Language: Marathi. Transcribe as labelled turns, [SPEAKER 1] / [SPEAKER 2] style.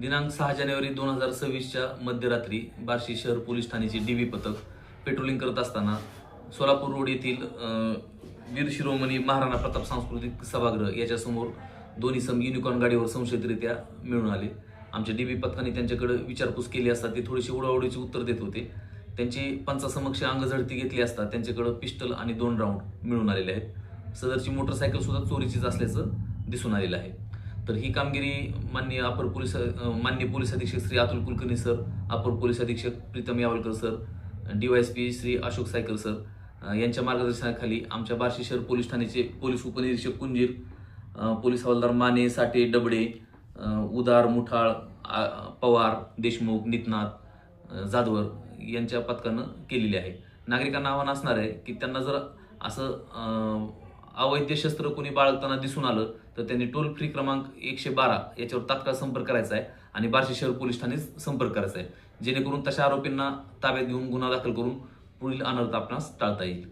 [SPEAKER 1] दिनांक 6 जानेवारी 2026च्या मध्यरात्री बार्शी शहर पोलीस ठाण्याचे डीबी पथक पेट्रोलिंग करत असताना सोलापूर रोड येथील वीर शिरोमणी महाराणा प्रताप सांस्कृतिक सभागृह याच्यासमोर दोन्ही सम युनिकॉर्न गाडीवर संशयितरित्या मिळून आले. आमच्या डीबी पथकाने त्यांच्याकडे विचारपूस केली असता ते थोडीशी उडावडीची उत्तर देत होते. त्यांची पंचासमक्ष अंगझडती घेतली असता त्यांच्याकडे पिस्टल आणि 2 राऊंड मिळून आलेले आहेत. सदरची मोटरसायकल सुद्धा चोरीचीच असल्याचं दिसून आलेलं आहे. तर ही कामगिरी माननीय पोलीस अधीक्षक श्री अतुल कुलकर्णी सर, अपर पोलीस अधीक्षक Pritam Yawalkar sir, DYSP Shri Ashok Saykar sir यांच्या मार्गदर्शनाखाली आमच्या बार्शी शहर पोलीस ठाण्याचे पोलीस उपनिरीक्षक कुंजीर, पोलीस हवालदार माने, साठे, डबडे, उदार, मुठाळ, पवार, देशमुख, नितनाथ, जाधवर यांच्या पथकानं केलेली आहे. नागरिकांना आव्हान असणार आहे की त्यांना जर असं अवैध शस्त्र कोणी बाळगताना दिसून आलं तर त्यांनी टोल फ्री क्रमांक 112 याच्यावर तात्काळ संपर्क करायचा आहे आणि बार्शी शहर पोलीस ठाणे संपर्क करायचा आहे, जेणेकरून तशा आरोपींना ताब्यात घेऊन गुन्हा दाखल करून पुढील अनर्थ आपणास टाळता येईल.